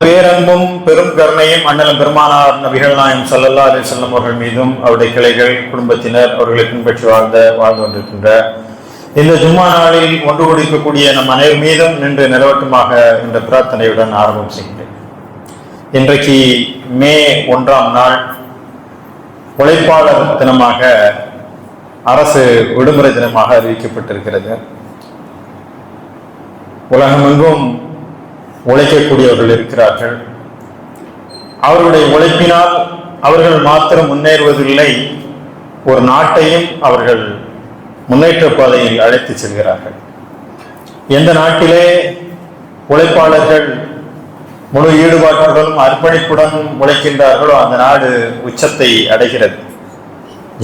பேரன்பும் பெரும் கருணையும் அண்ணலம் பெருமானார் நபிகள் நாயம் ஸல்லல்லாஹு அலைஹி வஸல்லம் அவர்கள் மீதும் அவருடைய கிளைகள் குடும்பத்தினர் அவர்களை பின்பற்றி வாழ்ந்து கொண்டிருக்கின்ற இந்த ஜும்மா நாளில் ஒன்று கொடுக்கக்கூடிய நம் அனைவர் மீதும் நின்று நிலவட்டுமாக என்ற பிரார்த்தனையுடன் ஆரம்பம் செய்கின்றேன். இன்றைக்கு மே 1ஆம் நாள் உழைப்பாளர் தினமாக அரசு விடுமுறை தினமாக அறிவிக்கப்பட்டிருக்கிறது. உலகமெங்கும் உழைக்கக்கூடியவர்கள் இருக்கிறார்கள். அவர்களுடைய உழைப்பினால் அவர்கள் மாத்திரம் முன்னேறுவதில்லை, ஒரு நாட்டையும் அவர்கள் முன்னேற்ற பாதையில் அழைத்து செல்கிறார்கள். எந்த நாட்டிலே உழைப்பாளர்கள் முழு ஈடுபாட்டுடனும் அர்ப்பணிப்புடனும் உழைக்கின்றார்களோ அந்த நாடு உச்சத்தை அடைகிறது.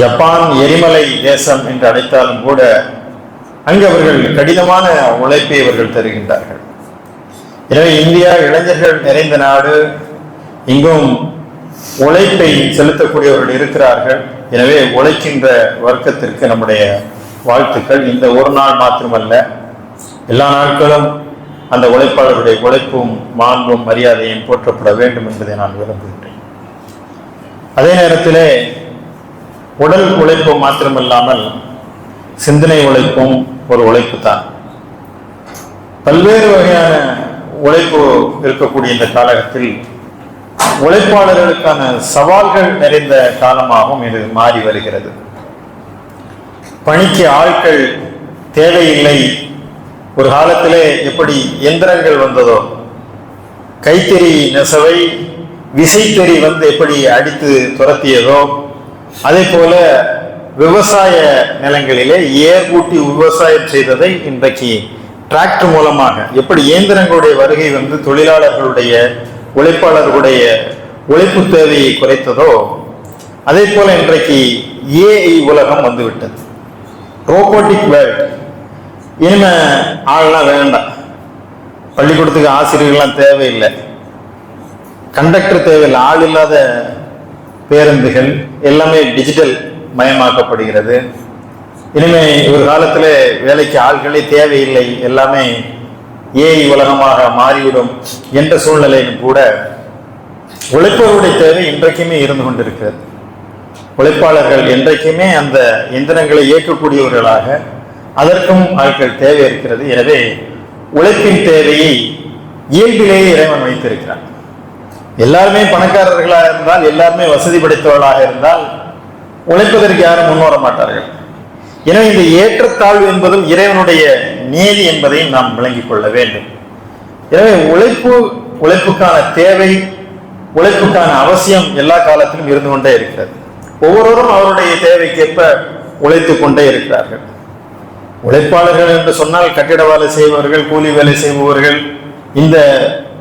ஜப்பான் எரிமலை தேசம் என்று அழைத்தாலும் கூட அங்கு அவர்கள் கடினமான உழைப்பை அவர்கள் தருகின்றார்கள். எனவே இந்தியா இளைஞர்கள் நிறைந்த நாடு, இங்கும் உழைப்பை செலுத்தக்கூடியவர்கள் இருக்கிறார்கள். எனவே உழைக்கின்ற வர்க்கத்திற்கு நம்முடைய வாழ்த்துக்கள். இந்த ஒரு நாள் மாத்திரமல்ல, எல்லா நாட்களும் அந்த உழைப்பாளருடைய உழைப்பும் மாண்பும் மரியாதையும் போற்றப்பட வேண்டும் என்பதை நான் விரும்புகின்றேன். அதே நேரத்திலே உடல் உழைப்பு மாத்திரமல்லாமல் சிந்தனை உழைப்பும் ஒரு உழைப்பு தான். பல்வேறு வகையான உழைப்பு இருக்கக்கூடிய இந்த காலகட்டத்தில் உழைப்பாளர்களுக்கான சவால்கள் நிறைந்த காலமாகவும் இது மாறி வருகிறது. பணிக்கு ஆட்கள் தேவையில்லை. ஒரு காலத்திலே எப்படி எந்திரங்கள் வந்ததோ, கைத்தறி நெசவை விசைத்தறி வந்து எப்படி அடித்து துரத்தியதோ, அதே போல விவசாய நிலங்களிலே ஏர் ஊட்டி விவசாயம் செய்ததை இன்றைக்கு டிராக்டர் மூலமாக எப்படி இயந்திரங்களுடைய வருகை வந்து தொழிலாளர்களுடைய உழைப்பாளர்களுடைய உழைப்பு தேவையை குறைத்ததோ, அதே போல இன்றைக்கு ஏஐ உலகம் வந்துவிட்டது. Robotic world. இனிமே ஆள்லாம் வேண்டாம், பள்ளிக்கூடத்துக்கு ஆசிரியர்கள்லாம் தேவையில்லை, கண்டக்டர் தேவையில்லை, ஆள் இல்லாத பேருந்துகள் எல்லாமே டிஜிட்டல் மயமாக்கப்படுகிறது. இனிமே ஒரு காலத்தில் வேலைக்கு ஆள்களே தேவையில்லை, எல்லாமே ஏஐ உலகமாக மாறிவிடும் என்ற சூழ்நிலையும் கூட உழைப்பவருடைய தேவை இன்றைக்குமே இருந்து கொண்டிருக்கிறது. உழைப்பாளர்கள் என்றைக்குமே அந்த எந்திரங்களை இயக்கக்கூடியவர்களாக அதற்கும் ஆட்கள் தேவை இருக்கிறது. எனவே உழைப்பின் தேவையை இயல்பிலேயே இறைவன் வைத்திருக்கிறார். எல்லாருமே பணக்காரர்களாக இருந்தால், எல்லாருமே வசதி படைத்தவர்களாக இருந்தால் உழைப்பதற்கு யாரும் முன்வர மாட்டார்கள். எனவே இந்த ஏற்றத்தாழ்வு என்பதும் இறைவனுடைய நீதி என்பதை நாம் விளங்கிக் கொள்ள வேண்டும். எனவே உழைப்புக்கான தேவை, உழைப்புக்கான அவசியம் எல்லா காலத்திலும் இருந்து கொண்டே இருக்கிறது. ஒவ்வொருவரும் அவருடைய தேவைக்கேற்ப உழைத்து கொண்டே இருக்கிறார்கள். உழைப்பாளர்கள் என்று சொன்னால் கட்டிட வேலை செய்பவர்கள், கூலி வேலை செய்பவர்கள், இந்த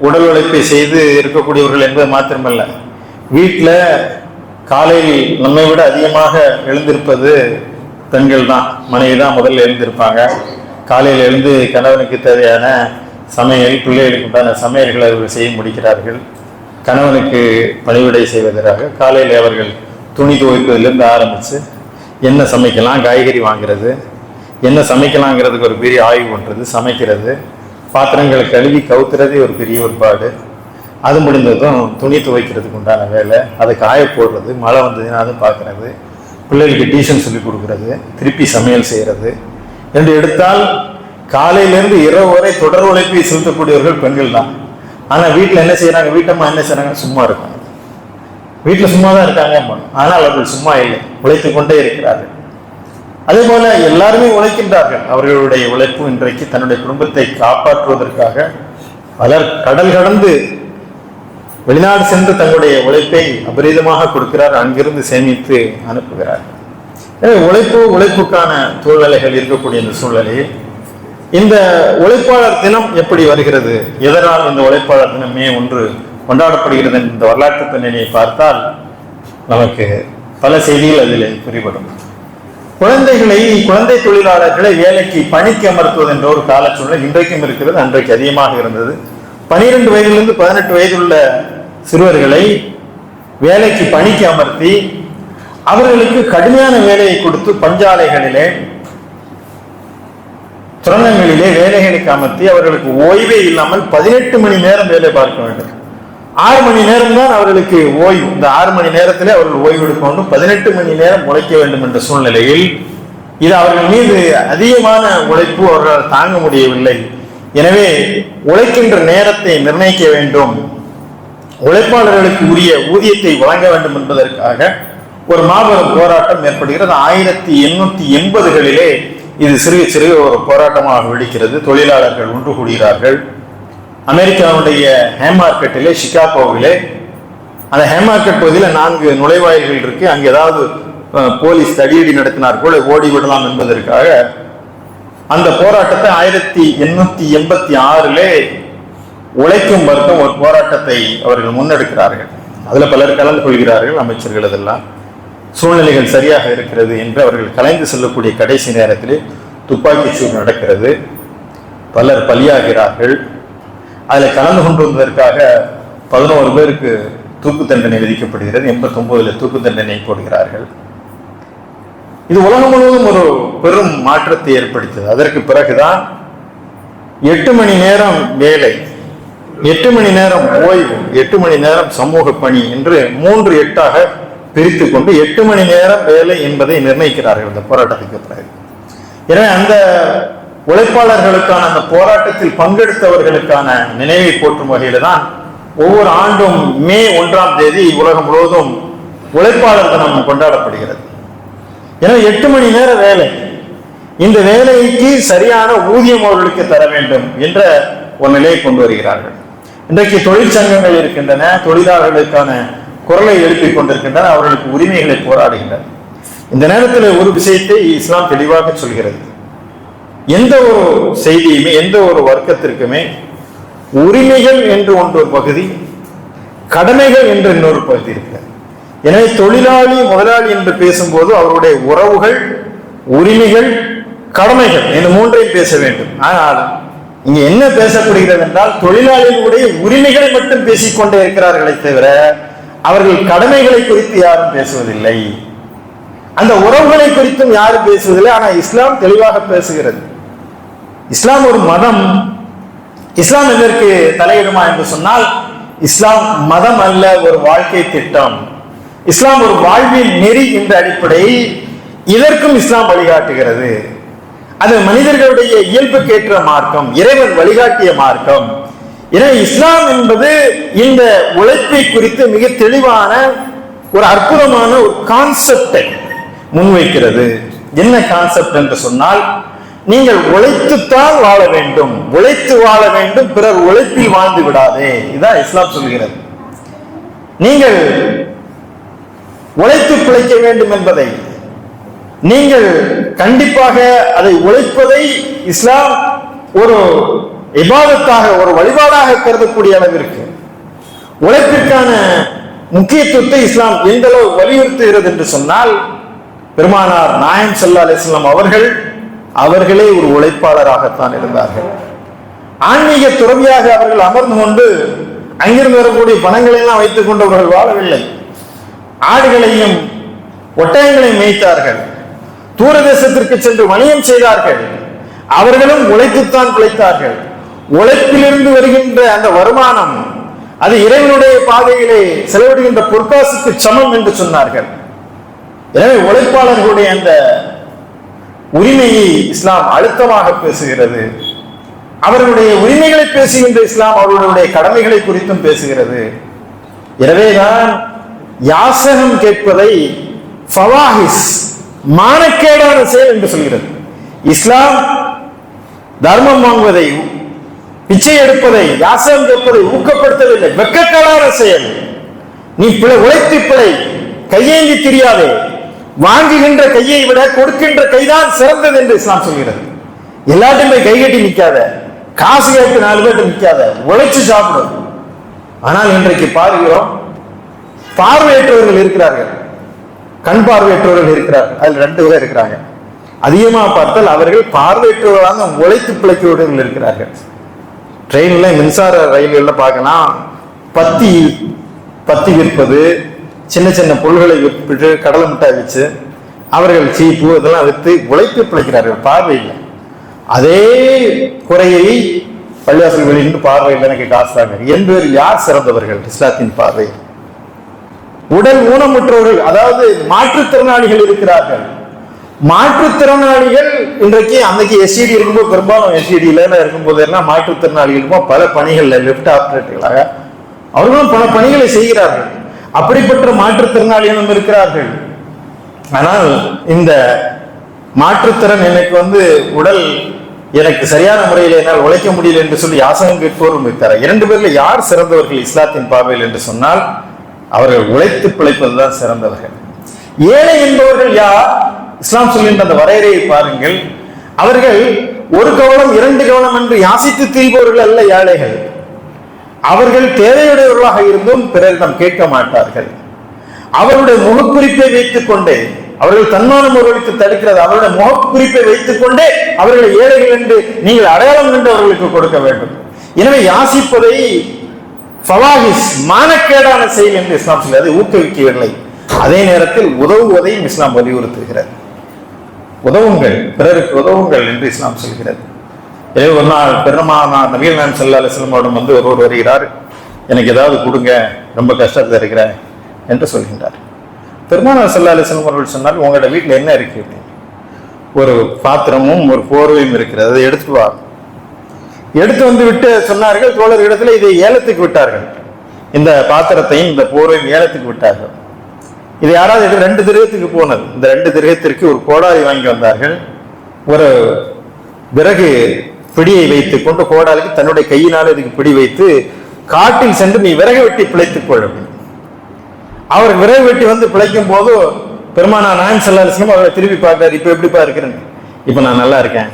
உடல் உழைப்பை செய்து இருக்கக்கூடியவர்கள் என்பது மாத்திரமல்ல, வீட்டில் காலையில் நம்மை விட அதிகமாக எழுந்திருப்பது பெண்கள் தான். மனைவி தான் முதல்ல எழுந்திருப்பாங்க. காலையில் எழுந்து கணவனுக்கு தேவையான சமையல், பிள்ளைகளுக்கு உண்டான சமையல்களை அவர்கள் செய்ய முடிக்கிறார்கள். கணவனுக்கு பணிவிடை செய்வதற்காக காலையில் அவர்கள் துணி துவைப்பதிலிருந்து ஆரம்பித்து என்ன சமைக்கலாம், காய்கறி வாங்கிறது, என்ன சமைக்கலாங்கிறதுக்கு ஒரு பெரிய ஆய்வு பண்ணுறது, சமைக்கிறது, பாத்திரங்களை கழுவி கவுத்துறதே ஒரு பெரிய ஒரு பாடு. அது முடிந்ததும் துணி துவைக்கிறதுக்கு உண்டான வேலை, அதை காய போடுறது, மழை வந்ததுன்னா அதை பார்க்குறது, பிள்ளைகளுக்கு டியூஷன் சொல்லி கொடுக்குறது, திருப்பி சமையல் செய்கிறது என்று எடுத்தால் காலையிலேருந்து இரவு வரை தொடர் உழைப்பை செலுத்தக்கூடியவர்கள் பெண்கள் தான். ஆனால் வீட்டில் என்ன செய்கிறாங்க, வீட்டம்மா என்ன செய்கிறாங்க, சும்மா இருக்காங்க. வீட்டில் சும்மா தான் இருக்காங்க, ஆனால் அவர்கள் சும்மா இல்லை, உழைத்து கொண்டே இருக்கிறார்கள். அதே போல எல்லாருமே உழைக்கின்றார்கள். அவர்களுடைய உழைப்பு இன்றைக்கு தன்னுடைய குடும்பத்தை காப்பாற்றுவதற்காக பலர் கடல் கடந்து வெளிநாடு சென்று தங்களுடைய உழைப்பை அபரீதமாக கொடுக்கிறார், அங்கிருந்து சேமித்து அனுப்புகிறார். எனவே உழைப்புக்கான சூழ்நிலைகள் இருக்கக்கூடிய இந்த சூழ்நிலையில் இந்த உழைப்பாளர் தினம் எப்படி வருகிறது, எதனால் இந்த உழைப்பாளர் தினம் மே 1 கொண்டாடப்படுகிறது இந்த வரலாற்று பின்னணியை பார்த்தால் நமக்கு பல செய்திகள் அதில் புரிபடும். குழந்தை தொழிலாளர்களை வேலைக்கு பணிக்கு அமர்த்துவது என்ற ஒரு கால சூழ்நிலை இன்றைக்கும் இருக்கிறது, அன்றைக்கு அதிகமாக இருந்தது. 12 வயதிலிருந்து 18 வயதுள்ள சிறுவர்களை வேலைக்கு பணிக்கு அமர்த்தி அவர்களுக்கு கடுமையான வேலையை கொடுத்து பஞ்சாலைகளிலே, சுரங்கங்களிலே வேலைகளுக்கு அமர்த்தி அவர்களுக்கு ஓய்வே இல்லாமல் 18 மணி நேரம் வேலை பார்க்க வேண்டும். 6 மணி நேரம் தான் அவர்களுக்கு ஓய்வு. இந்த 6 மணி நேரத்திலே அவர்கள் ஓய்வு எடுக்க வேண்டும். 18 மணி நேரம் உழைக்க வேண்டும் என்ற சூழ்நிலையில் இது அவர்கள் மீது அதிகமான உழைப்பு அவர்களால் தாங்க முடியவில்லை. எனவே உழைக்கின்ற நேரத்தை நிர்ணயிக்க வேண்டும், உழைப்பாளர்களுக்கு உரிய ஊதியத்தை வழங்க வேண்டும் என்பதற்காக ஒரு மாபெரும் போராட்டம் ஏற்படுகிறது. 1880களிலே இது சிறிய சிறிய ஒரு போராட்டமாக வெடிக்கிறது. தொழிலாளர்கள் ஒன்று கூடுகிறார்கள். அமெரிக்காவுடைய ஹேமார்க்கெட்டிலே, சிகாகோவிலே, அந்த ஹேமார்க்கெட் பகுதியில் 4 நுழைவாயில்கள் இருக்கு. அங்கே ஏதாவது போலீஸ் தடியடி நடத்தினார் கூட ஓடிவிடலாம் என்பதற்காக அந்த போராட்டத்தை 1886 உழைக்கும் வர்க்கம் ஒரு போராட்டத்தை அவர்கள் முன்னெடுக்கிறார்கள். அதில் பலர் கலந்து கொள்கிறார்கள், அமைச்சர்கள். அதெல்லாம் சூழ்நிலைகள் சரியாக இருக்கிறது என்று அவர்கள் கலைந்து செல்லக்கூடிய கடைசி நேரத்திலே துப்பாக்கிச் சூடு நடக்கிறது. பலர் பலியாகிறார்கள். அதில் கலந்து கொண்டு வந்ததற்காக 11 பேருக்கு தூக்கு தண்டனை விதிக்கப்படுகிறது. 89 தூக்கு தண்டனை போடுகிறார்கள். இது உலகம் முழுவதும் ஒரு பெரும் மாற்றத்தை ஏற்படுத்தியது. அதற்கு பிறகுதான் 8 மணி நேரம் வேலை, 8 மணி நேரம் ஓய்வு, 8 மணி நேரம் சமூக பணி என்று 3/8 பிரித்து கொண்டு 8 மணி நேரம் வேலை என்பதை நிர்ணயிக்கிறார்கள் இந்த போராட்டத்துக்கு பிறகு. எனவே அந்த உழைப்பாளர்களுக்கான அந்த போராட்டத்தில் பங்கெடுத்தவர்களுக்கான நினைவை போற்றும் வகையில தான் ஒவ்வொரு ஆண்டும் மே 1ஆம் தேதி உலகம் முழுவதும் உழைப்பாளர் தினம் கொண்டாடப்படுகிறது. எனவே 8 மணி நேர வேலை, இந்த வேலைக்கு சரியான ஊதியம் அவர்களுக்கு தர வேண்டும் என்ற ஒரு நிலையை கொண்டு வருகிறார்கள். இன்றைக்கு தொழிற்சங்கங்கள் இருக்கின்றன, தொழிலாளர்களுக்கான குரலை எழுப்பிக் கொண்டிருக்கின்றன, அவர்களுக்கு உரிமைகளை போராடுகின்றன. இந்த நேரத்தில் ஒரு விஷயத்தை இஸ்லாம் தெளிவாக சொல்கிறது. எந்த ஒரு செய்தியுமே, எந்த ஒரு வர்க்கத்திற்குமே உரிமைகள் என்று ஒன்று பகுதி, கடமைகள் என்று இன்னொரு பகுதி இருக்கு. எனவே தொழிலாளி முதலாளி என்று பேசும்போது அவருடைய உறவுகள், உரிமைகள், கடமைகள் இந்த 3ஐயும் பேச வேண்டும். ஆனால் இங்க என்ன பேசப்படுகிறது என்றால் தொழிலாளிகளுடைய உரிமைகளை மட்டும் பேசிக்கொண்டே இருக்கிறார்களே தவிர அவர்கள் கடமைகளை குறித்து யாரும் பேசுவதில்லை, அந்த உறவுகளை குறித்தும் யாரும் பேசுவதில்லை. ஆனால் இஸ்லாம் தெளிவாக பேசுகிறது. இஸ்லாம் ஒரு மதம். இஸ்லாம் இதற்கு தலையிடுமா என்று சொன்னால் இஸ்லாம் மதம் அல்ல, ஒரு வாழ்க்கை திட்டம். இஸ்லாம் ஒரு வாழ்வின் நெறி என்ற அடிப்படையில் இதற்கும் இஸ்லாம் வழிகாட்டுகிறது. அது மனிதர்களுடைய இயல்புக்கேற்ற மார்க்கம், இறைவன் வழிகாட்டிய மார்க்கம். எனவே இஸ்லாம் என்பது இந்த உழைப்பை குறித்து மிக தெளிவான ஒரு அற்புதமான ஒரு கான்செப்டை முன்வைக்கிறது. என்ன கான்செப்ட் என்று சொன்னால், நீங்கள் உழைத்துத்தான் வாழ வேண்டும், உழைத்து வாழ வேண்டும், பிறர் உழைப்பில் வாழ்ந்து விடாதே. இதான் இஸ்லாம் சொல்கிறது. நீங்கள் உழைத்து பிழைக்க வேண்டும் என்பதை, நீங்கள் கண்டிப்பாக அதை உழைப்பதை இஸ்லாம் ஒரு இபாதத்தாக, ஒரு வழிபாடாக கருதக்கூடிய அளவிற்கு உழைப்பிற்கான முக்கியத்துவத்தை இஸ்லாம் எந்த அளவு வலியுறுத்துகிறது என்று சொன்னால், பெருமானார் நாயகம் ஸல்லல்லாஹு அலைஹி வஸல்லம் அவர்களே ஒரு உழைப்பாளராகத்தான் இருந்தார்கள். ஆன்மீக துறவியாக அவர்கள் அமர்ந்து கொண்டு அங்கிருந்து வரக்கூடிய பணங்களை எல்லாம் வைத்துக் கொண்டு அவர்கள் வாழவில்லை. ஆடுகளையும் ஒட்டகங்களையும் மேய்த்தார்கள், தூரதேசத்திற்கு சென்று வணிகம் செய்தார்கள். அவர்களும் உழைத்துத்தான் பிழைத்தார்கள். உழைப்பிலிருந்து வருகின்ற அந்த வருமானம் அது இறைவனுடைய பாதையிலே செலவிடுகின்ற பொற்காசுக்கு சமம் என்று சொன்னார்கள். எனவே உழைப்பாளர்களுடைய அந்த உரிமையை இஸ்லாம் அழுத்தமாக பேசுகிறது. அவர்களுடைய உரிமைகளை பேசுகின்ற இஸ்லாம் அவர்களுடைய கடமைகளை குறித்தும் பேசுகிறது. எனவேதான் யாசகம் கேட்பதை ஃபவாஹிஸ், மானக்கேடான செயல் என்று சொல்கிறது. இஸ்லாம் தர்மம் வாங்குவதை, பிச்சை எடுப்பதை, யாசகம் கேட்பதை ஊக்கப்படுத்தவில்லை. வெட்கக்கேடான செயல். நீ உழைத்து பிழை, கையேந்தி தெரியாதே. வாங்குகின்ற கையை விட கொடுக்கின்ற கைதான் சிறந்தது என்று இஸ்லாம் சொல்கிறது. எல்லாத்தையும் போய் கை கட்டி நிற்காத, காசு கேட்டு 4 பேர்ட்டு நிற்காத, உழைச்சு சாப்பிடும். ஆனால் இன்றைக்கு பார்க்கிறோம், பார்வையற்றவர்கள் இருக்கிறார்கள், கண் பார்வையற்றவர்கள் இருக்கிறார்கள். அதில் 2 பேர் இருக்கிறாங்க. அதிகமாக பார்த்தால் அவர்கள் பார்வையற்றவர்களாக உழைத்து பிழைக்கிறவர்கள் இருக்கிறார்கள். ட்ரெயின்ல, மின்சார ரயில்களில் பார்க்கலாம், பத்தி விற்பது, சின்ன சின்ன பொருள்களை விற்பிட்டு, கடலை மிட்டாய் வச்சு அவர்கள் சீப்பு இதெல்லாம் விற்று உழைத்து பிழைக்கிறார்கள், பார்வையில். அதே குறையை பள்ளிவாசல் வெளியிட்டு பார்வையில் எனக்கு காசு தாங்க என்பதில் யார் சிறந்தவர்கள் இஸ்லாத்தின் பார்வை? உடல் ஊனமுற்றவர்கள், அதாவது மாற்றுத்திறனாளிகள் இருக்கிறார்கள். மாற்றுத்திறனாளிகள் இன்றைக்கு அன்னைக்கு எஸ்சிடி இருக்கும்போது, பெரும்பாலும் எஸ்சிடியில இருக்கும்போது எல்லாம் மாற்றுத்திறனாளிகளுக்கும் பல பணிகள்ல லெப்ட் ஆபரேட்டர்களாக அவர்களும் பல பணிகளை செய்கிறார்கள். அப்படிப்பட்ட மாற்றுத்திறனாளிகளும் இருக்கிறார்கள். ஆனால் இந்த மாற்றுத்திறன் எனக்கு உடல் எனக்கு சரியான முறையில் என்னால் உழைக்க முடியல என்று சொல்லி யாசகம் கேட்போரும் இருக்கிறார். இரண்டு பேர்ல யார் சிறந்தவர்கள் இஸ்லாத்தின் பார்வையில் என்று சொன்னால் அவர்கள் உழைத்து பிழைப்பதுதான் சிறந்தவர்கள். ஏழை என்பவர்கள் யார்? இஸ்லாம் சொல்கின்ற அந்த வரையறையை பாருங்கள். அவர்கள் ஒரு கவனம் இரண்டு கவனம் என்று யாசித்து தீர்ப்பவர்கள் அல்ல ஏழைகள். அவர்கள் தேவையுடையவர்களாக இருந்தும் பிறரிடம் கேட்க மாட்டார்கள். அவருடைய முகக்குறிப்பை வைத்துக் கொண்டே, அவர்கள் தன்மானம் ஒருவருக்கு தடுக்கிறது, அவருடைய முகக்குறிப்பை வைத்துக் கொண்டே அவர்களை ஏழைகள் என்று நீங்கள் அடையாளம் என்று அவர்களுக்கு கொடுக்க வேண்டும். எனவே யாசிப்பதை ஃபவாஹிஸ் மானக்கேடான செயல் என்று இஸ்லாம் சொல்லி அதை ஊக்குவிக்கவில்லை. அதே நேரத்தில் உதவுவதையும் இஸ்லாம் வலியுறுத்துகிறது. உதவுங்கள், பிறருக்கு உதவுங்கள் என்று இஸ்லாம் சொல்கிறது. எனவே ஒரு நாள் பெருமானார் நபிகள் நாயகம் ஸல்லல்லாஹு அலைஹி வஸல்லம் ஒருவர் வருகிறார். எனக்கு ஏதாவது கொடுங்க, ரொம்ப கஷ்டத்தில் இருக்கிறேன் என்று சொல்கின்றார். பெருமானார் ஸல்லல்லாஹு அலைஹி வஸல்லம் அவர்கள் சொன்னார், உங்களோட வீட்டில் என்ன இருக்கு? ஒரு பாத்திரமும் ஒரு போர்வையும் இருக்கிறது, அதை எடுத்துட்டு வா. எடுத்து வந்து விட்டு சொன்னார்கள், தோழர் இடத்துல இதை ஏலத்துக்கு விட்டார்கள். இந்த பாத்திரத்தையும் இந்த போர்வையும் ஏலத்துக்கு விட்டார்கள். இது யாராவது 2 திரகத்துக்கு போனது. இந்த 2 திரகத்திற்கு ஒரு கோடாரி வாங்கி வந்தார்கள். ஒரு விறகு பிடியை வைத்துக் கொண்டு கோடாலிக்கு தன்னுடைய கையினால் இதுக்கு பிடி வைத்து காட்டில் சென்று நீ விறகு வெட்டி பிழைத்துக் கொள்ள. அவர் விறகு வெட்டி பிழைக்கும் போது பெருமானார் நாயகம் ஸல்லல்லாஹு அலைஹி வஸல்லம் அவரை திரும்பி பார்த்தார். இப்ப எப்படிப்பா இருக்கிறேன்? இப்ப நான் நல்லா இருக்கேன்.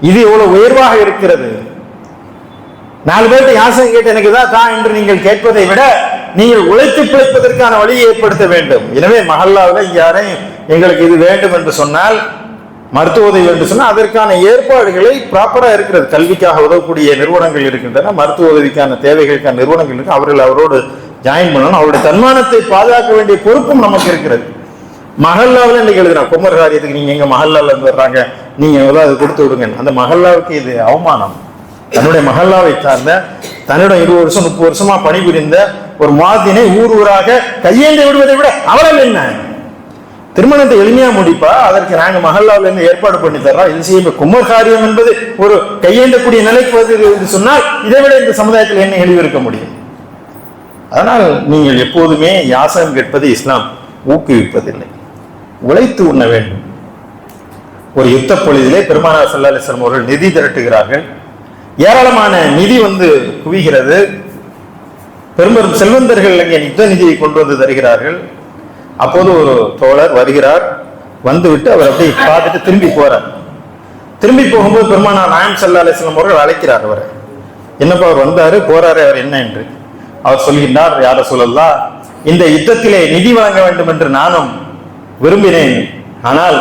இது எவ்வளவு உயர்வாக இருக்கிறது. 4 பேர்கிட்ட யாசகம் கேட்டு எனக்கு இதான் தான் என்று நீங்கள் கேட்பதை விட நீங்கள் உழைத்து பிழைப்பதற்கான வழியை ஏற்படுத்த வேண்டும். எனவே மஹல்லாவில் யாரையும் எங்களுக்கு இது வேண்டும் என்று சொன்னால், மருத்துவ உதவி என்று சொன்னால் அதற்கான ஏற்பாடுகளை ப்ராப்பரா இருக்கிறது. கல்விக்காக உதவக்கூடிய நிறுவனங்கள் இருக்கின்றன, மருத்துவ உதவிக்கான தேவைகளுக்கான நிறுவனங்கள் இருக்கு. அவர்கள் அவரோடு ஜாயின் பண்ணணும். அவருடைய தன்மானத்தை பாதுகாக்க வேண்டிய பொறுப்பும் நமக்கு இருக்கிறது. மஹல்லாவில் இன்னைக்கு எழுதுறான், குமர் காரியத்துக்கு நீங்க எங்க மஹல்லால இருந்து வர்றாங்க, நீங்க அதை கொடுத்து விடுங்க. அந்த மஹல்லாவுக்கு இது அவமானம். தன்னுடைய மஹல்லாவை சார்ந்த, தன்னுடைய 20 வருஷம் 30 வருஷமா பணிபுரிந்த ஒரு முஅத்தினை ஊர் ஊராக கையேந்தி விடுவதை விட அவளல் என்ன? திருமணத்தை எளிமையா முடிப்பா, அதற்கு நாங்க மஹல்லாவில இருந்து ஏற்பாடு பண்ணி தர்றோம். இது செய்ய குமர் காரியம் என்பது ஒரு கையேந்தக்கூடிய நிலைக்கு வருது என்று சொன்னால் இதை விட இந்த சமுதாயத்தில் என்ன எளிவு இருக்க முடியும்? அதனால் நீங்கள் எப்போதுமே யாசகம் கேட்பதை இஸ்லாம் ஊக்குவிப்பதில்லை. உழைத்து உண்ண வேண்டும். ஒரு யுத்த பொழுதிலே பெருமானார் ஸல்லல்லாஹு அலைஹி வஸல்லம் அவர்கள் நிதி திரட்டுகிறார்கள். ஏராளமான நிதி குவிகிறது. பெரும்பெரும் செல்வந்தர்கள் அங்கே யுத்த நிதியை கொண்டு வந்து தருகிறார்கள். அப்போது ஒரு தோழர் வருகிறார். வந்துவிட்டு அவர் அப்படி பார்த்துட்டு திரும்பி போறார். திரும்பி போகும்போது பெருமானார் நாயகம் ஸல்லல்லாஹு அலைஹி வஸல்லம் அவர்கள் அழைக்கிறார். அவர் என்னப்பா அவர் வந்தாரு போறாரு, அவர் என்ன என்று அவர் சொல்கின்றார், யா ரசூலல்லாஹ், இந்த யுத்தத்திலே நிதி வழங்க வேண்டும் என்று நானும் விரும்பினேன். ஆனால்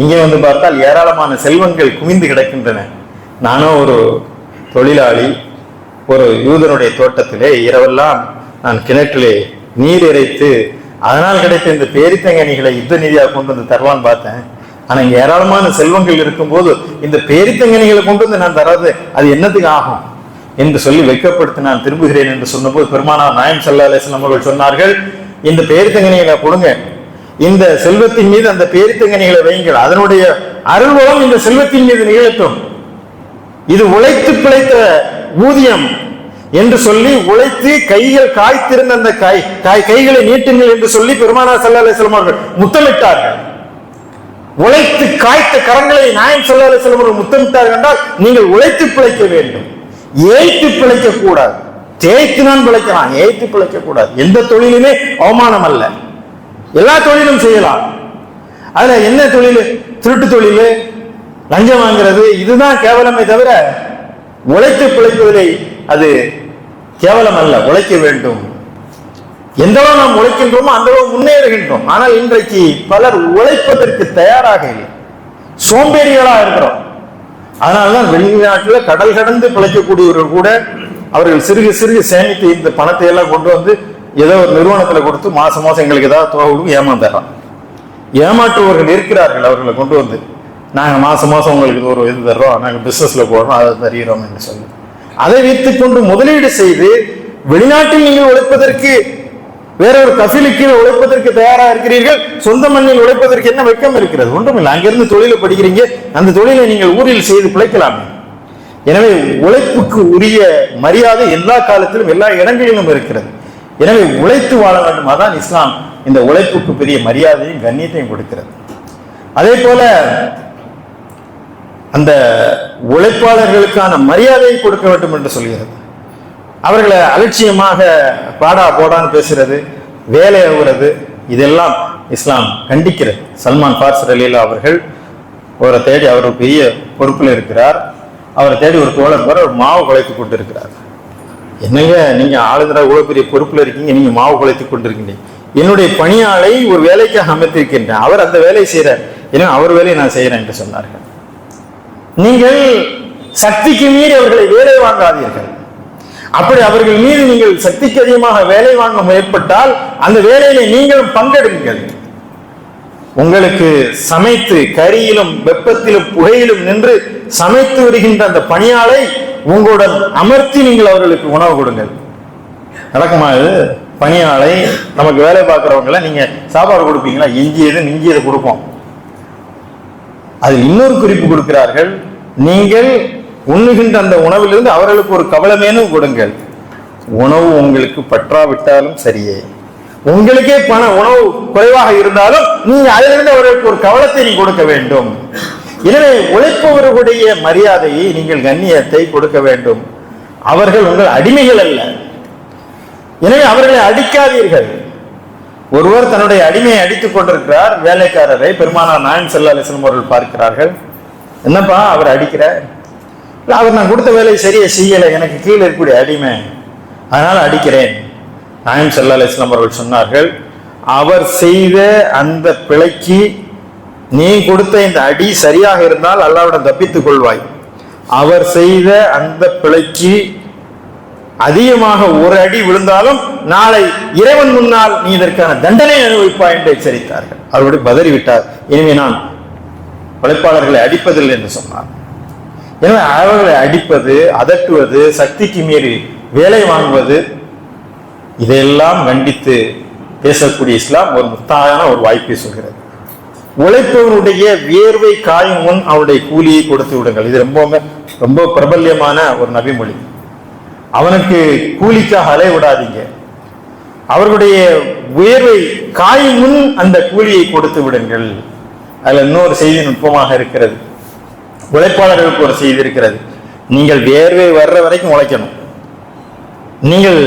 இங்கே பார்த்தால் ஏராளமான செல்வங்கள் குவிந்து கிடக்கின்றன. நானும் ஒரு தொழிலாளி, ஒரு யூதனுடைய தோட்டத்திலே இரவெல்லாம் நான் கிணற்றிலே நீர் இறைத்து அதனால் கிடைத்த இந்த பேரித்தங்கனிகளை யுத்த நிதியாக கொண்டு வந்து தரலான்னு பார்த்தேன். ஆனா இங்க ஏராளமான செல்வங்கள் இருக்கும்போது இந்த பேரித்தங்கனிகளை கொண்டு வந்து நான் தராது அது என்னத்துக்கு ஆகும் என்று சொல்லி வெட்கப்படுத்தி நான் திரும்புகிறேன் என்று சொன்னபோது பெருமானார் நாயகம் ஸல்லல்லாஹு அலைஹி வஸல்லம் அவர்கள் சொன்னார்கள், இந்த பேரித்தங்கனிகளை கொடுங்க, இந்த செல்வத்தின் மீது அந்த பேரித்தங்கனிகளை வையுங்கள், அதனுடைய அருள்வளம் இந்த செல்வத்தின் மீது நிகழட்டும். இது உழைத்து பிழைத்த ஊதியம் என்று சொல்லி உழைத்து கைகள் காய்த்திருந்த அந்த கைகளை நீட்டுங்கள் என்று சொல்லி பெருமானார் ஸல்லல்லாஹு அலைஹி வஸல்லம் அவர்கள் முத்தமிட்டார்கள். உழைத்து காய்த்த கரங்களை நாயகம் ஸல்லல்லாஹு அலைஹி வஸல்லம் அவர்கள் முத்தமிட்டார்கள் என்றால் நீங்கள் உழைத்து பிழைக்க வேண்டும், ஏய்த்து பிழைக்க கூடாது. தேய்த்து நான் பிழைக்கலாம், ஏய்த்து பிழைக்க கூடாது. எந்த தொழிலுமே அவமானம் அல்ல, எல்லா தொழிலும் செய்யலாம். அதுல என்ன தொழில்? திருட்டு தொழில், லஞ்சம் வாங்கிறது, இதுதான் கேவலமே தவிர உழைத்து பிழைப்பதில்லை அது கேவலம் அல்ல. உழைக்க வேண்டும். எந்தளவு நாம் உழைக்கின்றோமோ அந்த அளவு முன்னேறுகின்றோம். ஆனால் இன்றைக்கு பலர் உழைப்பதற்கு தயாராக இல்லை, சோம்பேறிகளா இருக்கிறோம். அதனால்தான் வெளிநாட்டில் கடல் கடந்து பிழைக்கக்கூடியவர்கள் கூட அவர்கள் சிறுக சிறுக சேமித்து இந்த பணத்தை எல்லாம் கொண்டு வந்து ஏதோ ஒரு நிறுவனத்தில் கொடுத்து மாசம் மாசம் எங்களுக்கு ஏதாவது தொகை கொடுத்து ஏமாந்துடுறான். ஏமாற்றுவர்கள் இருக்கிறார்கள். அவர்களை கொண்டு வந்து நாங்கள் மாசம் மாசம் உங்களுக்கு ஒரு இது தர்றோம், நாங்கள் பிசினஸ்ல போடுறோம், அதை தருகிறோம் என்று சொல்லி அதை வைத்துக் கொண்டு முதலீடு செய்து வெளிநாட்டில் நீங்கள் உழைப்பதற்கு, வேறொரு கஃபிலுக்கு உழைப்பதற்கு தயாராக இருக்கிறீர்கள், சொந்த மண்ணில் உழைப்பதற்கு என்ன வெட்கம் இருக்கிறது? ஒன்றுமில்லை. அங்கிருந்து தொழிலை படிக்கிறீங்க, அந்த தொழிலை நீங்கள் ஊரில் செய்து பிழைக்கலாமே. எனவே உழைப்புக்கு உரிய மரியாதை எல்லா காலத்திலும் எல்லா இடங்களிலும் இருக்கிறது. எனவே உழைத்து வாழ வேண்டும். அதான் இஸ்லாம் இந்த உழைப்புக்கு பெரிய மரியாதையும் கண்ணியத்தையும் கொடுக்கிறது. அதே போல அந்த உழைப்பாளர்களுக்கான மரியாதையை கொடுக்க வேண்டும் என்று சொல்கிறது. அவர்களை அலட்சியமாக பாடா போடான்னு பேசுறது, வேலை ஆகுறது, இதெல்லாம் இஸ்லாம் கண்டிக்கிறது. சல்மான் ஃபார்ஸ் ரலீலா அவர்கள் அவரை தேடி, அவர் ஒரு பெரிய பொறுப்பில் இருக்கிறார், அவரை தேடி ஒரு தோழர் வர ஒரு மாவு குலைத்து கொண்டு இருக்கிறார். என்னங்க நீங்க ஆளுநராக இவ்வளவு பெரிய பொறுப்புல இருக்கீங்க, நீங்க மாவு குலைத்து கொண்டிருக்கீங்க, என்னுடைய பணியாளை ஒரு வேலைக்காக அமைத்திருக்கின்றேன், அவர் அந்த வேலையை செய்யறார், ஏன்னா அவர் வேலையை நான் செய்யறேன் என்று சொன்னார்கள். நீங்கள் சக்திக்கு மீறி அவர்களை வேலை வாங்காதீர்கள். அப்படி அவர்கள் மீது நீங்கள் சக்திக்கு அதிகமாக வேலை வாங்க முயற்பட்டால் அந்த வேலையில நீங்களும் பங்கெடுங்கள். உங்களுக்கு சமைத்து கரியிலும் வெப்பத்திலும் புகையிலும் நின்று சமைத்து வருகின்ற அந்த பணியாளை உங்களுடன் அமர்த்தி நீங்கள் அவர்களுக்கு உணவு கொடுங்கள். நடக்குமா? இது பணியாளை நமக்கு வேலை பார்க்கிறவங்கள நீங்க சாப்பாடு கொடுப்பீங்களா? இஞ்சியதை கொடுப்போம். அதில் இன்னொரு குறிப்பு கொடுக்கிறார்கள், நீங்கள் உண்ணுகின்ற அந்த உணவிலிருந்து அவர்களுக்கு ஒரு கவலமேனும் கொடுங்கள். உணவு உங்களுக்கு பற்றாவிட்டாலும் சரியே, உங்களுக்கே உணவு குறைவாக இருந்தாலும் நீங்க அதிலிருந்து அவர்களுக்கு ஒரு கவலத்தை நீ கொடுக்க வேண்டும். எனவே உழைப்பவர்களுடைய மரியாதையை நீங்கள் கண்ணியத்தை கொடுக்க வேண்டும். அவர்கள் உங்கள் அடிமைகள் அல்ல. எனவே அவர்களை அடிக்காதீர்கள். ஒருவர் தன்னுடைய அடிமையை அடித்துக் கொண்டிருக்கிறார், வேலைக்காரரை பெருமானார் நாயகம் ஸல்லல்லாஹு அலைஹி வஸல்லம் அவர்கள் பார்க்கிறார்கள். என்னப்பா அவர் அடிக்கிற? அவர் நான் கொடுத்த வேலையை சரியா செய்யலை, எனக்கு கீழே இருக்கக்கூடிய அடிமை, அதனால அடிக்கிறேன். நாயகம் ஸல்லல்லாஹு அலைஹி வஸல்லம் அவர்கள் சொன்னார்கள், அவர் செய்த அந்த பிழைக்கு நீ கொடுத்த இந்த அடி சரியாக இருந்தால் அல்லாஹ்விடம் தப்பித்துக் கொள்வாய். அவர் செய்த அந்த பிழைக்கு அதிகமாக ஒரு அடி விழுந்தாலும் நாளை இறைவன் முன்னால் நீ இதற்கான தண்டனை அனுபவிப்பாய் என்று எச்சரித்தார்கள். அவருடைய பதறிவிட்டார், இனிமே நான் உழைப்பாளர்களை அடிப்பதில்லை என்று சொன்னார். எனவே அவர்களை அடிப்பது, அதட்டுவது, சக்திக்கு மீறி வேலை வாங்குவது, இதையெல்லாம் கண்டித்து பேசக்கூடிய இஸ்லாம் ஒரு முத்தான ஒரு வாய்ப்பை சொல்கிறது. உழைப்பவனுடைய வியர்வை காயும் முன் அவனுடைய கூலியை கொடுத்து விடுங்கள். இது ரொம்ப பிரபல்யமான ஒரு நபிமொழி. அவனுக்கு கூலிக்காக அலைய விடாதீங்க, அவர்களுடைய வியர்வை காயும் முன் அந்த கூலியை கொடுத்து விடுங்கள். அதுல இன்னொரு செய்தி நுட்பமாக இருக்கிறது. உழைப்பாளர்களுக்கு ஒரு செய்தி இருக்கிறது, நீங்கள் வியர்வை வர்ற வரைக்கும் உழைக்கணும், நீங்கள்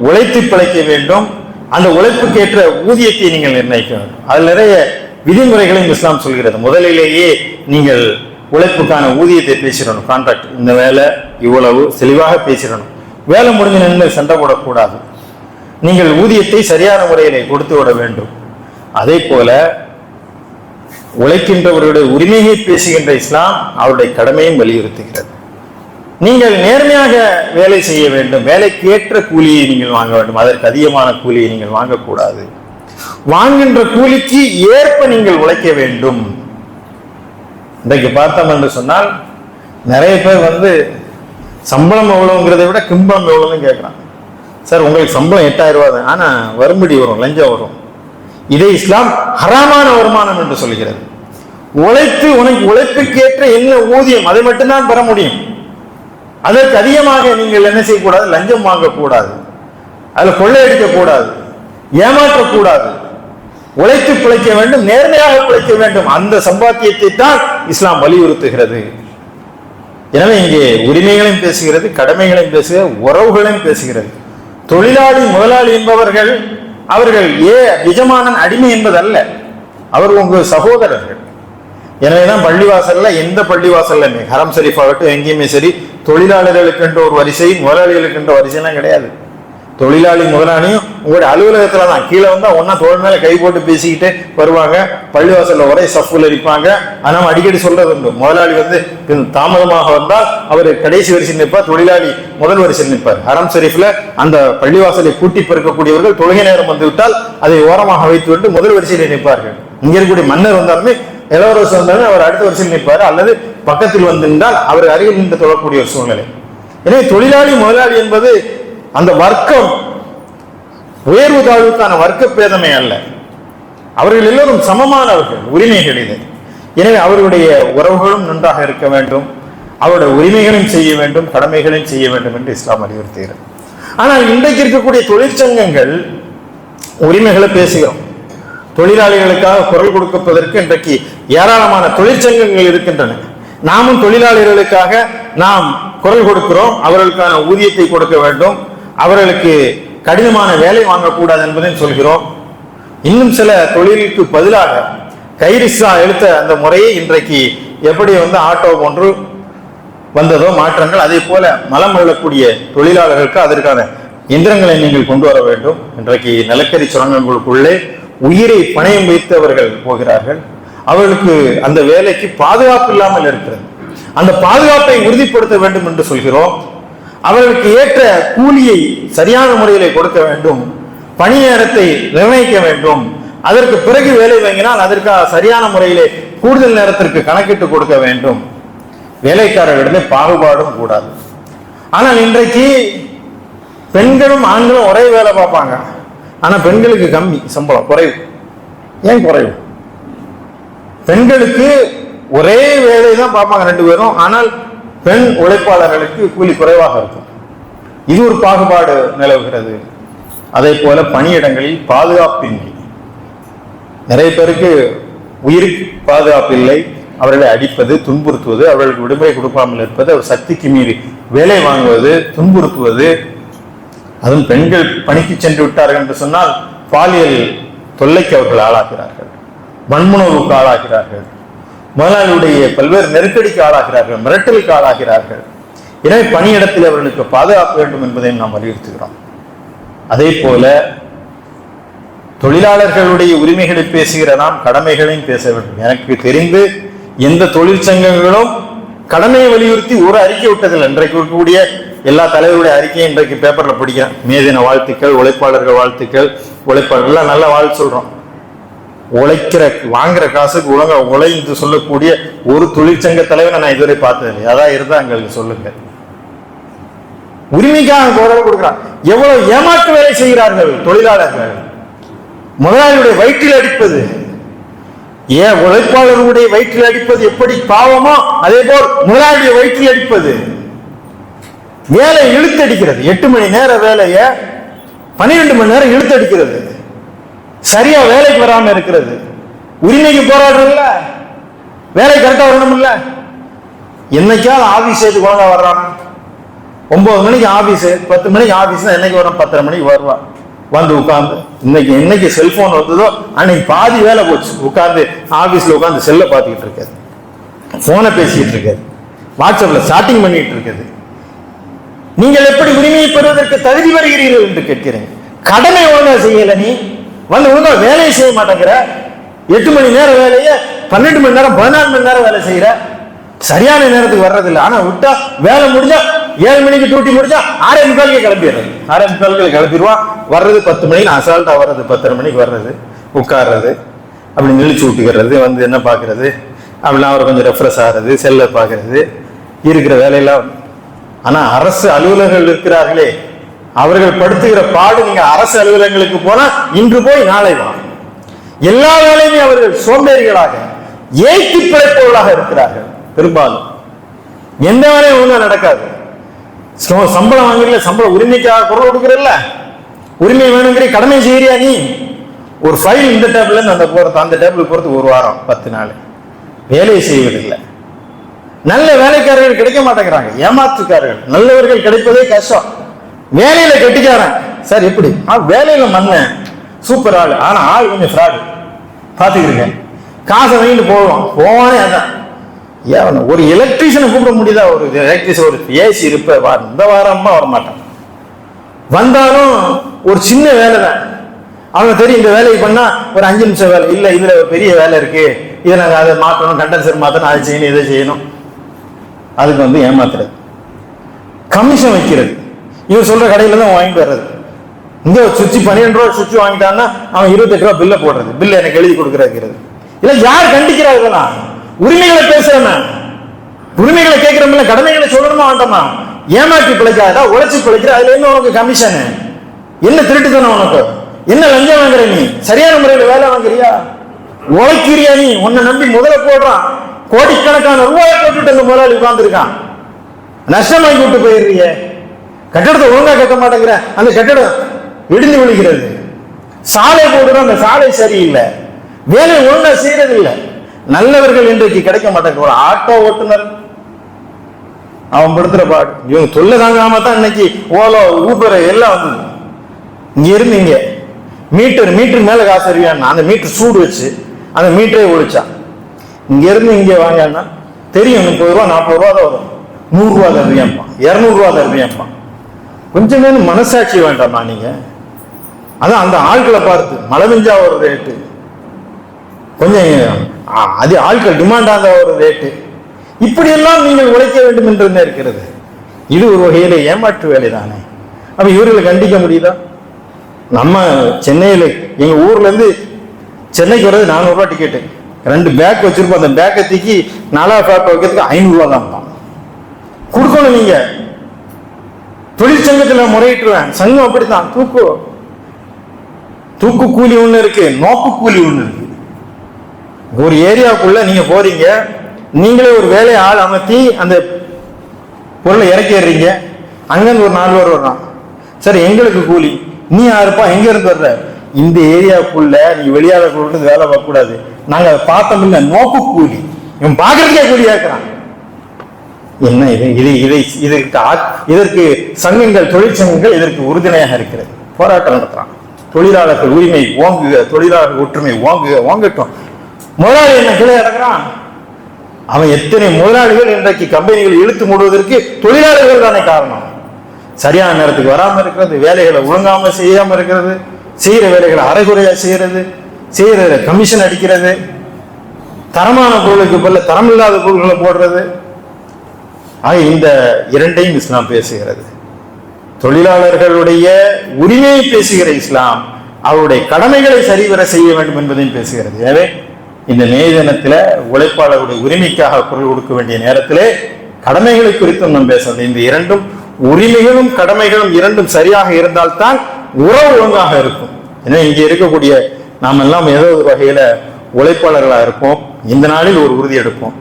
உழைத்து பிழைக்க வேண்டும், அந்த உழைப்புக்கேற்ற ஊதியத்தை நீங்கள் நிர்ணயிக்க வேண்டும். அதில் நிறைய விதிமுறைகளையும் இஸ்லாம் சொல்கிறது. முதலிலேயே நீங்கள் உழைப்புக்கான ஊதியத்தை பேசிடணும், கான்ட்ராக்ட், இந்த வேலை இவ்வளவு தெளிவாக பேசிடணும். வேலை முடிஞ்ச நின்று சண்டை போடக்கூடாது. நீங்கள் ஊதியத்தை சரியான முறையிலே கொடுத்து விட வேண்டும். அதே போல உழைக்கின்றவர்களுடைய உரிமையை பேசுகின்ற இஸ்லாம் அவருடைய கடமையும் வலியுறுத்துகிறது. நீங்கள் நேர்மையாக வேலை செய்ய வேண்டும், வேலைக்கு ஏற்ற கூலியை நீங்கள் வாங்க வேண்டும், அதற்கு அதிகமான கூலியை நீங்கள் வாங்கக்கூடாது. வாங்குகின்ற கூலிக்கு ஏற்ப நீங்கள் உழைக்க வேண்டும். இன்றைக்கு பார்த்தோம் என்று சொன்னால் நிறைய பேர் சம்பளம் எவ்வளவுங்கிறத விட கிம்பளம் எவ்வளவுன்னு கேட்குறான். சார் உங்களுக்கு சம்பளம் 8000 ரூபாய் தான், ஆனா வரும்படி வரும், லஞ்சம் வரும். இதை இஸ்லாம் ஹராமான வருமானம் என்று சொல்கிறது. உழைத்து உனக்கு உழைப்புக்கேற்ற என்ன ஊதியம் அதை மட்டும்தான் பெற முடியும். அதற்கு அதிகமாக நீங்கள் என்ன செய்யக்கூடாது? லஞ்சம் வாங்கக்கூடாது, அதில் கொள்ளையடிக்க கூடாது, ஏமாற்றக்கூடாது. உழைத்து பிழைக்க வேண்டும், நேர்மையாக பிழைக்க வேண்டும். அந்த சம்பாத்தியத்தை தான் இஸ்லாம் வலியுறுத்துகிறது. எனவே இங்கே உரிமைகளையும் பேசுகிறது, கடமைகளையும் பேசுகிறது, உறவுகளையும் பேசுகிறது. தொழிலாளி முதலாளி என்பவர்கள் அவர்கள் எஜமானன் அடிமை என்பதல்ல, அவர் உங்கள் சகோதரர்கள். எனவேதான் பள்ளிவாசல்ல, எந்த பள்ளிவாசல்ல ஹரம் ஷரீஃப் ஆகட்டும் எங்கேயுமே சரி, தொழிலாளர்களுக்கு என்ற ஒரு வரிசை, முதலாளிகளுக்கு என்ற வரிசைலாம் கிடையாது. தொழிலாளி முதலாளியும் உங்களுடைய அலுவலகத்துல தான் கீழே வந்தா ஒன்னா தோல் மேல கை போட்டு பேசிக்கிட்டு வருவாங்க. பள்ளிவாசல்ல ஒரே சஃப்ல இருப்பாங்க. ஆனால் அடிக்கடி சொல்றது உண்டு, முதலாளி தாமதமாக வந்தால் அவர் கடைசி வரிசையில் நிற்பார், தொழிலாளி முதல் வரிசையில் நிற்பார். ஹரம் ஷரீஃப்ல அந்த பள்ளிவாசலை கூட்டி பெருக்கக்கூடியவர்கள் தொழுகை நேரம் வந்து விட்டால் அதை ஓரமாக வைத்து விட்டு முதல் வரிசையில் நிற்பார்கள். இங்க இருக்கக்கூடிய மன்னர் வந்தாலுமே இளவரசர் வந்தாலும் அவர் அடுத்த வரிசையில் நிற்பார், அல்லது பக்கத்தில் வந்திருந்தால் அவர் அருகில் நின்று தொழக்கூடிய ஒரு சூழ்நிலை. எனவே தொழிலாளி முதலாளி என்பது அந்த வர்க்கம் உயர்வு தாழ்வுக்கான வர்க்க பேதமே அல்ல. அவர்கள் எல்லோரும் சமமானவர்கள் உரிமைகளிலே. எனவே அவர்களுடைய உறவுகளும் நன்றாக இருக்க வேண்டும், அவருடைய உரிமைகளையும் செய்ய வேண்டும், கடமைகளையும் செய்ய வேண்டும் என்று இஸ்லாம் வலியுறுத்துகிறது. ஆனால் இன்றைக்கு இருக்கக்கூடிய தொழிற்சங்கங்கள் உரிமைகளை பேசுகிறோம். தொழிலாளிகளுக்காக குரல் கொடுப்பதற்கு இன்றைக்கு ஏராளமான தொழிற்சங்கங்கள் இருக்கின்றன. நாமும் தொழிலாளர்களுக்காக நாம் குரல் கொடுக்கிறோம். அவர்களுக்கான ஊதியத்தை கொடுக்க வேண்டும், அவர்களுக்கு கடினமான வேலை வாங்கக்கூடாது என்பதையும் சொல்கிறோம். இன்னும் சில தொழிலுக்கு பதிலாக கைரிக்ஷா எடுத்த அந்த முறையை இன்றைக்கு எப்படி ஆட்டோ போன்று வந்ததோ மாற்றங்கள், அதே போல மலம் அள்ளக்கூடிய தொழிலாளர்களுக்கு அதற்கான இயந்திரங்களை நீங்கள் கொண்டு வர வேண்டும். இன்றைக்கு நிலக்கரி சுரங்கங்களுக்குள்ளே உயிரை பணயம் வைத்து அவர்கள் போகிறார்கள். அவர்களுக்கு அந்த வேலைக்கு பாதுகாப்பு இல்லாமல் இருக்கிறது. அந்த பாதுகாப்பை உறுதிப்படுத்த வேண்டும் என்று சொல்கிறோம். அவர்களுக்கு ஏற்ற கூலியை சரியான முறையிலே கொடுக்க வேண்டும், பணி நேரத்தை நிர்ணயிக்க வேண்டும். அதற்கு பிறகு வேலை வாங்கினால் அதற்காக சரியான முறையிலே கூடுதல் நேரத்திற்கு கணக்கிட்டு கொடுக்க வேண்டும். வேலைக்காரர்களிடையே பாகுபாடும் கூடாது. ஆனால் இன்றைக்கு பெண்களும் ஆண்களும் ஒரே வேலை பார்ப்பாங்க. ஆனால் பெண்களுக்கு கம்மி சம்பளம், குறைவு. ஏன் குறைவு? பெண்களுக்கு ஒரே வேலை தான் பார்ப்பாங்க ரெண்டு பேரும், ஆனால் பெண் உழைப்பாளர்களுக்கு கூலி குறைவாக இருக்கும். இது ஒரு பாகுபாடு நிலவுகிறது. அதே போல பணியிடங்களில் பாதுகாப்பின்மை, நிறைய பேருக்கு உயிருக்கு பாதுகாப்பு இல்லை. அவர்களை அடிப்பது, துன்புறுத்துவது, அவர்களுக்கு விடுமுறை கொடுக்காமல் இருப்பது, அவர் சக்திக்கு மீறி வேலை வாங்குவது, துன்புறுத்துவது. அதுவும் பெண்கள் பணிக்கு சென்று விட்டார்கள் என்று சொன்னால் பாலியல் தொல்லைக்கு அவர்கள் ஆளாகிறார்கள், வன்முணர்வுக்கு ஆளாகிறார்கள், முதலாளியுடைய பல்வேறு நெருக்கடிக்கு ஆளாகிறார்கள், மிரட்டலுக்கு ஆளாகிறார்கள். எனவே பணியிடத்தில் அவர்களுக்கு பாதுகாப்பு வேண்டும் என்பதையும் நாம் வலியுறுத்துகிறோம். அதே போல தொழிலாளர்களுடைய உரிமைகளை பேசுகிற நாம் கடமைகளையும் பேச வேண்டும். எனக்கு தெரிந்து எந்த தொழிற்சங்கங்களும் கடமையை வலியுறுத்தி ஒரு அறிக்கை விட்டதில்லை. இன்றைக்கு இருக்கக்கூடிய எல்லா தலைவருடைய அறிக்கையும் இன்றைக்கு பேப்பர்ல படிக்கிறேன். மேதின வாழ்த்துக்கள், உழைப்பாளர்கள் வாழ்த்துக்கள், உழைப்பாளர்கள் நல்ல வாழ்த்து சொல்றோம். உழைக்கிற வாங்குற காசுக்கு ஒழுங்கா உழைந்து சொல்லக்கூடிய ஒரு தொழிற்சங்க தலைவரை நான் இதுவரை பார்த்ததில்லை. அதான் இருந்தா எங்களுக்கு சொல்லுங்க. உரிமைக்காக குரல் கொடுக்கிறான். எவ்வளவு ஏமாற்று வேலை செய்கிறார்கள் தொழிலாளர்கள். முதலாளியுடைய வயிற்றில் அடிப்பது, உழைப்பாளர்களுடைய வயிற்றில் அடிப்பது எப்படி பாவமோ அதே போல் முதலாளியுடைய வயிற்றில் அடிப்பது. வேலை இழுத்து அடிக்கிறது. 8 மணி நேர வேலைய 12 மணி நேரம் இழுத்து அடிக்கிறது. சரியா வேலைக்கு வராம இருக்கிறது. உரிமைக்கு போராடுறதுல வேலை கரெக்டா வரணும் இல்ல. என்னைக்காவது ஆபீஸ் ஏது ஒழுங்கா வர்றான். 9 மணிக்கு ஆபீஸ், 10 மணிக்கு ஆபீஸ், என்னைக்கு வரும்? 10:30 மணிக்கு வருவான். வந்து உட்கார்ந்து என்னைக்கு செல்போன் வந்ததோ அன்னைக்கு பாதி வேலை போச்சு. உட்கார்ந்து ஆபீஸ்ல உட்கார்ந்து செல்ல பார்த்துக்கிட்டு இருக்காது, போனை பேசிக்கிட்டு இருக்காது, வாட்ஸ்அப்ல சாட்டிங் பண்ணிட்டு இருக்குது. நீங்கள் எப்படி உரிமையை பெறுவதற்கு தகுதி வருகிறீர்கள் என்று கேட்கிறேன். கடமை ஒழுங்கா செய்யல, நீ ஒழுங்கா வேலையை செய்ய மாட்டேங்கிற. 8 மணி நேரம் வேலையை 12 மணி நேரம் 14 மணி நேரம் வேலை செய்யற. சரியான நேரத்துக்கு வர்றதில்லை. ஆனா விட்டா வேலை முடிஞ்சா 7 மணிக்கு டியூட்டி முடிஞ்சா 6:45 கிளம்பிடுறது. 6:45 கிளம்பிடுவான். வர்றது 10 மணிக்கு அசால்ட்டா வர்றது, 10:30 மணிக்கு வர்றது, உட்கார்றது, அப்படி நெளிச்சு விட்டுக்கிறது, என்ன பாக்குறது, அப்படிலாம் அவர் கொஞ்சம் ரெஃப்ரெஷ் ஆகிறது, செல்ல பாக்குறது, இருக்கிற வேலையெல்லாம். ஆனா அரசு அலுவலர்கள் இருக்கிறார்களே, அவர்கள் படுத்துகிற பாடு, நீங்க அரசு அலுவலகங்களுக்கு போனா இன்று போய் நாளை வா. எல்லா வேலையுமே அவர்கள் சோம்பேறிகளாக ஏய்த்து பிழைப்பவர்களாக இருக்கிறார்கள். பெரும்பாலும் எந்த வேலையும் ஒழுங்கா நடக்காது. சம்பளம் வாங்கல, சம்பள உரிமைக்காக குரல் கொடுக்கிறல்ல, உரிமை வேணுங்கிற கடமை செய்யறியா நீ? ஒரு ஃபைல் இந்த டேபிள்ல இருந்து அந்த போறது, அந்த டேபிள் போறது 1 வாரம் 10 நாள் வேலையை செய்வதில்லை. நல்ல வேலைக்காரர்கள் கிடைக்க மாட்டேங்கிறாங்க, ஏமாற்றுக்காரர்கள். நல்லவர்கள் கிடைப்பதே கஷ்டம். வேலையில கெட்டிக்காரன் சார், எப்படி வேலையில மண்ண சூப்பர் ஆள், ஆனா ஆள் கொஞ்சம் ஃப்ராடு பாத்துக்கிறீங்க. காசை வாங்கிட்டு போவானே. அதான் ஏன் ஒரு எலக்ட்ரீஷியனை கூப்பிட முடியுதா? ஒரு எலக்ட்ரீஷியன், ஒரு ஏசி இருப்ப இந்த வாரமா வரமாட்டான். வந்தாலும் ஒரு சின்ன வேலை தான். அவங்க தெரியும் இந்த வேலைக்கு பண்ணா ஒரு 5 நிமிஷம் வேலை இல்லை, இதுல பெரிய வேலை இருக்கு, இதை நாங்க அதை மாற்றணும், கண்டென்சர் மாற்றணும், அதை செய்யணும், இதை செய்யணும். அதுக்கு ஏமாத்துறது, கமிஷன் வைக்கிறது. இவன் சொல்ற கடையில தான் வாங்கிட்டு வர்றது. இந்த சுவிட்ச் 12 ரூபா சுவிட்ச் வாங்கிட்டான்னா அவன் 28 ரூபா பில்ல போடுறது, பில்ல எனக்கு எழுதி கொடுக்கறது. இல்ல யார் கண்டிக்கிறார்கள்? உரிமைகளை பேசுறேன், உரிமைகளை கேட்கிறோம்ல, கடமைகளை சொல்லணுமா வேண்டாமா? ஏமாற்றி பிழைக்காதா, உழைச்சி பிழைக்கிற. அதுல என்ன உனக்கு கமிஷனு, என்ன திருட்டுத்தனம் உனக்கு, என்ன லஞ்சம் வாங்குற, நீ சரியான முறையில் வேலை வாங்குறியா, உழைக்கிறியா, நீ உன்னை நம்பி முதல்ல போடுறான், கோடிக்கணக்கான ரூபாயை போட்டுட்டு அந்த முதலாளி உட்கார்ந்துருக்கான், நஷ்டமாக்கி விட்டு போயிடுறிய, கட்டடத்தை ஒழுங்கா கட்ட மாட்டேங்கிற, அந்த கட்டடம் இடிந்து விழுகிறது, சாலை போடுறோம், அந்த சாலை சரியில்லை, வேலை ஒழுங்கா செய்யறது இல்லை. நல்லவர்கள் இன்றைக்கு கிடைக்க மாட்டேங்கிற. ஒரு ஆட்டோ ஓட்டுநர் அவன் படுத்துற பாடு, இவங்க தொல்லை தாங்காம தான் இன்னைக்கு ஓலோ ஊபர் எல்லாம் வந்தது. இங்க இருந்து இங்க மீட்டர் மேல காசு அறிவியான், அந்த மீட்டர் சூடு வச்சு அந்த மீட்டரே ஒழிச்சான். இங்க இருந்து இங்க வாங்கினா தெரியும் 30 ரூபா 40 ரூபா தான் வரும், 100 ரூபா தருவியான்பான், 200 ரூபா தருவியான்பான். கொஞ்சமே மனசாட்சி வேண்டாமா நீங்க? அதான் அந்த ஆட்களை பார்த்து மழை பெஞ்சா ஒரு ரேட்டு, கொஞ்சம் அது ஆட்கள் டிமாண்ட் ஆக ஒரு ரேட்டு, இப்படியெல்லாம் நீங்கள் உழைக்க வேண்டும் என்று இருக்கிறது. இது ஒரு வகையில ஏமாற்று வேலை தானே. அப்ப இவர்களை கண்டிக்க முடியுதா? நம்ம சென்னையில எங்க ஊர்ல இருந்து சென்னைக்கு வர்றது 400 ரூபா டிக்கெட்டு, 2 பேக் வச்சிருப்போம், அந்த பேக்கை தூக்கி 4 பேக் வைக்கிறதுக்கு 500 ரூபா தான் கொடுக்கணும். நீங்க தொழிற்சங்கத்துல முறையிட்டுருவேன், சங்கம் அப்படித்தான். தூக்கு கூலி ஒண்ணு இருக்கு, நோக்கு கூலி ஒண்ணு இருக்கு. ஒரு ஏரியாவுக்குள்ள நீங்க போறீங்க, நீங்களே ஒரு வேலையை ஆள் அமர்த்தி அந்த பொருளை இறக்கிடுறீங்க, அங்கிருந்து ஒரு 4 பேர் வர்றான், சரி எங்களுக்கு கூலி, நீ யாருப்பா, எங்க இருந்து வர்ற, இந்த ஏரியாவுக்குள்ள நீ வெளியாத கூட்டு வேலை பார்க்க கூடாது, நாங்க அதை பார்த்தோம் இல்ல, நோக்கு கூலி, இவன் பாக்குறதுக்கே கூலியா இருக்கிறான். என்ன இதற்கு சங்கங்கள், தொழிற்சங்கங்கள் இதற்கு உறுதுணையாக இருக்கிறது, போராட்டம் நடத்துறான். தொழிலாளர்கள் உரிமை ஓங்குக, தொழிலாளர்கள் ஒற்றுமை ஓங்கட்டும். முதலாளி என்ன கீழே இறங்குறான்? அவன் எத்தனை முதலாளிகள் இன்றைக்கு கம்பெனிகள் இழுத்து மூடுவதற்கு தொழிலாளர்கள் தானே காரணம். சரியான நேரத்துக்கு வராம இருக்கிறது, வேலைகளை ஒழுங்காம செய்யாம இருக்கிறது, செய்யற வேலைகளை அரைகுறையா செய்யறது, செய்யற கமிஷன் அடிக்கிறது, தரமான பொருளுக்கு பதில் தரமில்லாத பொருள்களை போடுறது. ஆக இந்த இரண்டையும் இஸ்லாம் பேசுகிறது. தொழிலாளர்களுடைய உரிமையை பேசுகிற இஸ்லாம் அவருடைய கடமைகளை சரிவர செய்ய வேண்டும் என்பதையும் பேசுகிறது. எனவே இந்த மே தினத்துல உழைப்பாளருடைய உரிமைக்காக குரல் கொடுக்க வேண்டிய நேரத்திலே கடமைகளை குறித்தும் நாம் பேசுறது. இந்த இரண்டும், உரிமைகளும் கடமைகளும் இரண்டும் சரியாக இருந்தால்தான் உறவு ஒழுங்காக இருக்கும். ஏன்னா இங்கே இருக்கக்கூடிய நாம் எல்லாம் ஏதோ ஒரு வகையில உழைப்பாளர்களாக இருப்போம். இந்த நாளில் ஒரு உறுதி எடுப்போம்,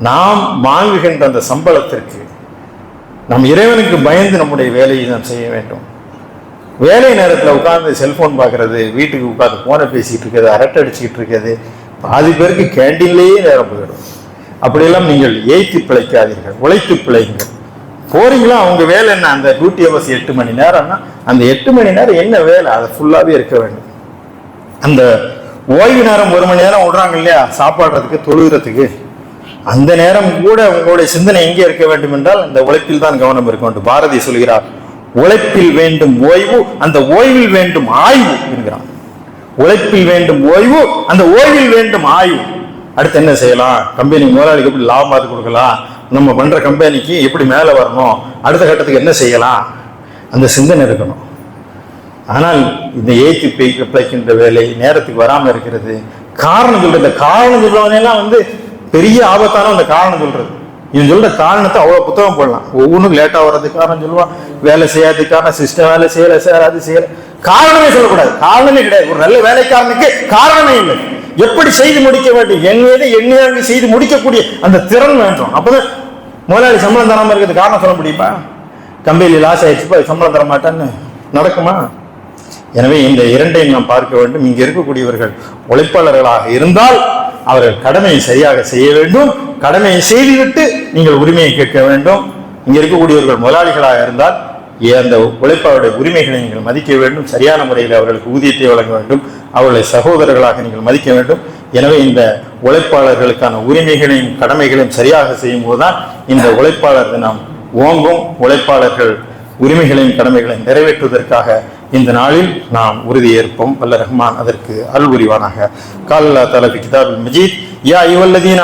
நாம் வாங்குகின்ற அந்த சம்பளத்திற்கு நம் இறைவனுக்கு பயந்து நம்முடைய வேலையை நாம் செய்ய வேண்டும். வேலை நேரத்தில் உட்கார்ந்து செல்போன் பார்க்கறது, வீட்டுக்கு உட்கார்ந்து போனை பேசிக்கிட்டு இருக்கிறது, அரட்டை அடிச்சுக்கிட்டு இருக்கிறது, பாதி பேருக்கு கேண்டீன்லேயே நேரம் போயிடும். அப்படியெல்லாம் நீங்கள் ஏய்த்து பிழைக்காதீர்கள், உழைத்து பிழைங்கள். போறீங்களா, அவங்க வேலை என்ன, அந்த டியூட்டி ஹவர்ஸ் 8 மணி நேரம்னா அந்த 8 மணி நேரம் என்ன வேலை, அதை ஃபுல்லாகவே இருக்க வேண்டும். அந்த ஓய்வு நேரம் 1 மணி நேரம் விடுறாங்க இல்லையா, சாப்பாடுறதுக்கு தொழுகிறதுக்கு, அந்த நேரம் கூட உங்களுடைய சிந்தனை எங்கே இருக்க வேண்டும் என்றால் அந்த உழைப்பில் தான் கவனம் இருக்க வேண்டும். பாரதி சொல்கிறார், உழைப்பில் வேண்டும் ஓய்வு, அந்த ஓய்வில் வேண்டும் ஆய்வு என்கிறான். உழைப்பில் வேண்டும் ஓய்வு, அந்த ஓய்வில் வேண்டும் ஆய்வு. அடுத்து என்ன செய்யலாம், கம்பெனி முதலாளிக்கு எப்படி லாபம் கொடுக்கலாம், நம்ம பண்ற கம்பெனிக்கு எப்படி மேலே வரணும், அடுத்த கட்டத்துக்கு என்ன செய்யலாம், அந்த சிந்தனை இருக்கணும். ஆனால் இந்த ஏற்றி பிழைக்கின்ற வேலை நேரத்துக்கு வராமல் இருக்கிறது. காரணம் சொல்றது, இந்த காரணம் சொல்றவனெல்லாம் பெரிய ஆபத்தான அந்த காரணம் சொல்றது. இவன் சொல்ற காரணத்தை அவ்வளவு புத்தகம் போடலாம். ஒவ்வொன்றும் லேட்டா வர்றதுக்கு காரணம் சொல்லுவான், வேலை செய்யாததுக்கான சிஸ்டம் வேலை செய்யல, சேராது செய்யல, காரணமே சொல்லக்கூடாது. காரணமே கிடையாது. ஒரு நல்ல வேலைக்காரனுக்கு காரணமே இல்லை. எப்படி செய்து முடிக்க வேண்டும், எண்ணியாக செய்து முடிக்கக்கூடிய அந்த திறன் வேண்டும். அப்பதான் முதலாளி சம்பளம் தராம இருக்கிறது காரணம் சொல்ல முடியுமா? கம்பெனியில் லாஸ் ஆயிடுச்சு, சம்பளம் தர மாட்டான்னு நடக்குமா? எனவே இந்த இரண்டையும் நாம் பார்க்க வேண்டும். இங்க இருக்கக்கூடியவர்கள் உழைப்பாளர்களாக இருந்தால் அவர்கள் கடமையை சரியாக செய்ய வேண்டும். கடமையை செய்துவிட்டு நீங்கள் உரிமையை கேட்க வேண்டும். இங்க இருக்கக்கூடியவர்கள் முதலாளிகளாக இருந்தால் அந்த உழைப்பாளருடைய உரிமைகளை நீங்கள் மதிக்க வேண்டும். சரியான முறையில் அவர்களுக்கு ஊதியத்தை வழங்க வேண்டும். அவர்களை சகோதரர்களாக நீங்கள் மதிக்க வேண்டும். எனவே இந்த உழைப்பாளர்களுக்கான உரிமைகளையும் கடமைகளையும் சரியாக செய்யும் போதுதான் இந்த உழைப்பாளர் தினம் ஓங்கும். உழைப்பாளர்கள் உரிமைகளையும் கடமைகளையும் நிறைவேற்றுவதற்காக இந்த நாளில் நாம் உறுதியேற்போம். வல்ல ரஹ்மான் அதற்கு அருள் புரிவானாக. கால் அல்லாஹ் தஆலா ஃபி கிதாபில் மஜீத் யா அய்யுஹல்லதீன